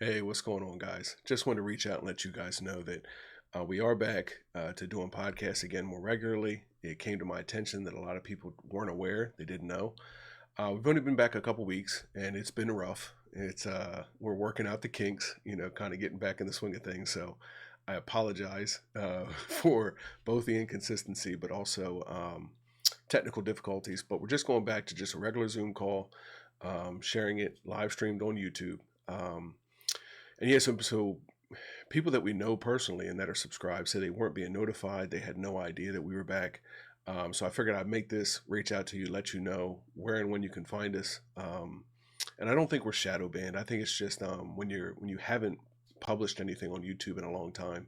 Hey, what's going on, guys? Just wanted to reach out and let you guys know that we are back to doing podcasts again more regularly. It came to my attention that a lot of people weren't aware, they didn't know. We've only been back a couple weeks, and it's been rough. It's we're working out the kinks, kind of getting back in the swing of things. So I apologize for both the inconsistency, but also technical difficulties. But we're just going back to just a regular Zoom call, sharing it live streamed on YouTube. And yeah, so people that we know personally and that are subscribed say they weren't being notified. They had no idea that we were back. So I figured I'd make this, reach out to you, let you know where and when you can find us. And I don't think we're shadow banned. I think it's just when you haven't published anything on YouTube in a long time,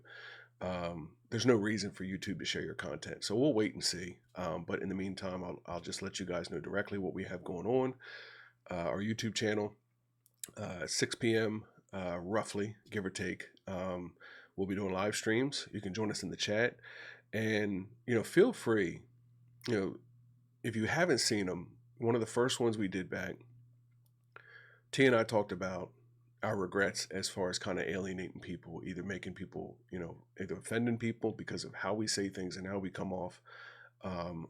there's no reason for YouTube to share your content. So we'll wait and see. But in the meantime, I'll just let you guys know directly what we have going on. Our YouTube channel, 6 p.m. Roughly, give or take. We'll be doing live streams. You can join us in the chat, and feel free. If you haven't seen them, one of the first ones we did back, T and I talked about our regrets as far as kind of alienating people, either making people, either offending people because of how we say things and how we come off,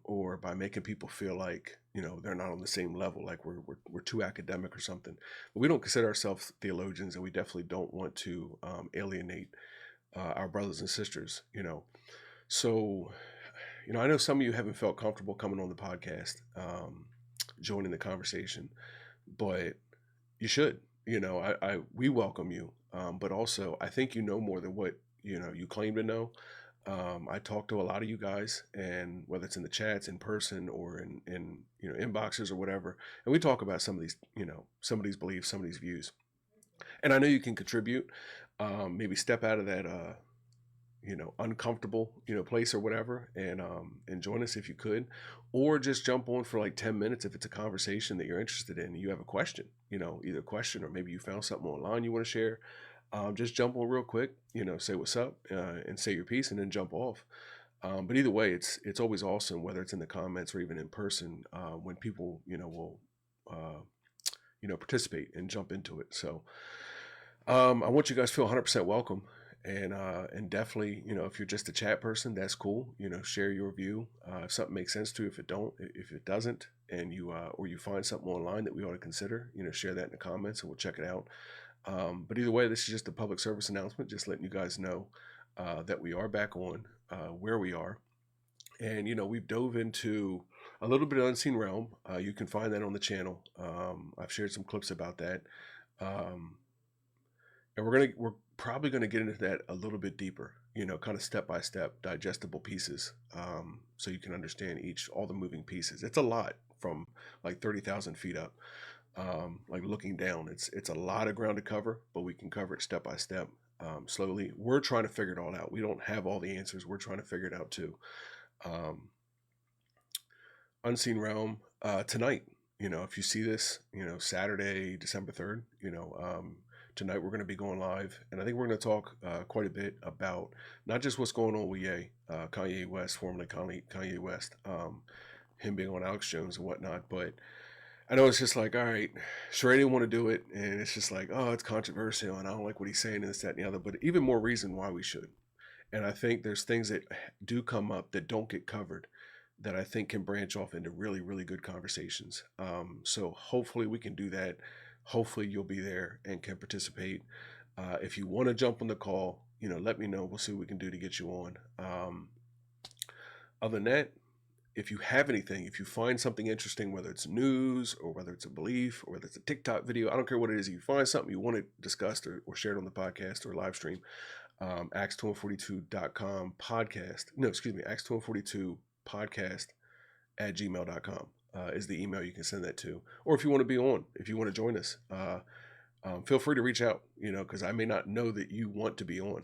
or by making people feel like they're not on the same level, like we're too academic or something. But we don't consider ourselves theologians, and we definitely don't want to alienate our brothers and sisters. So I know some of you haven't felt comfortable coming on the podcast, joining the conversation, but you should. We welcome you, but also I think you know more than what you claim to know. I talk to a lot of you guys, and whether it's in the chats, in person, or in inboxes or whatever, and we talk about some of these beliefs, some of these views. And I know you can contribute, maybe step out of that uncomfortable place or whatever, and join us if you could, or just jump on for like 10 minutes if it's a conversation that you're interested in and you have a question, either a question or maybe you found something online you want to share. Just jump on real quick, say what's up, and say your piece, and then jump off. But either way, it's always awesome, whether it's in the comments or even in person, when people will participate and jump into it. So I want you guys to feel 100% welcome, and definitely, if you're just a chat person, that's cool. Share your view. If something makes sense to you, if it doesn't, and you or you find something online that we ought to consider, share that in the comments, and we'll check it out. But either way, this is just a public service announcement, just letting you guys know that we are back on, where we are. And, we've dove into a little bit of Unseen Realm. You can find that on the channel. I've shared some clips about that. And we're probably going to get into that a little bit deeper, kind of step by step, digestible pieces, so you can understand all the moving pieces. It's a lot from like 30,000 feet up. Like looking down, it's a lot of ground to cover, but we can cover it step by step, slowly. We're trying to figure it all out. We don't have all the answers. We're trying to figure it out too. Unseen Realm, tonight, if you see this, Saturday, December 3rd, tonight we're going to be going live, and I think we're going to talk quite a bit about not just what's going on with Kanye West, formerly Kanye West, him being on Alex Jones and whatnot, but I know it's just like, all right, sure, I didn't want to do it, and it's just like, oh, it's controversial, and I don't like what he's saying, and this, that, and the other, but even more reason why we should. And I think there's things that do come up that don't get covered that I think can branch off into really, really good conversations. So hopefully we can do that. Hopefully you'll be there and can participate. If you want to jump on the call, let me know. We'll see what we can do to get you on. Other than that, if you have anything, if you find something interesting, whether it's news or whether it's a belief or whether it's a TikTok video, I don't care what it is. If you find something you want to discuss or share it on the podcast or live stream, acts242.com podcast. No, excuse me, acts242 podcast at gmail.com is the email you can send that to. Or if you want to be on, if you want to join us, feel free to reach out, because I may not know that you want to be on.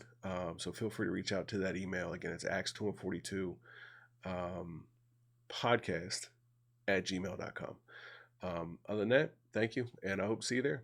So feel free to reach out to that email. Again, it's acts242 podcast at gmail.com. Other than that, thank you, and I hope to see you there.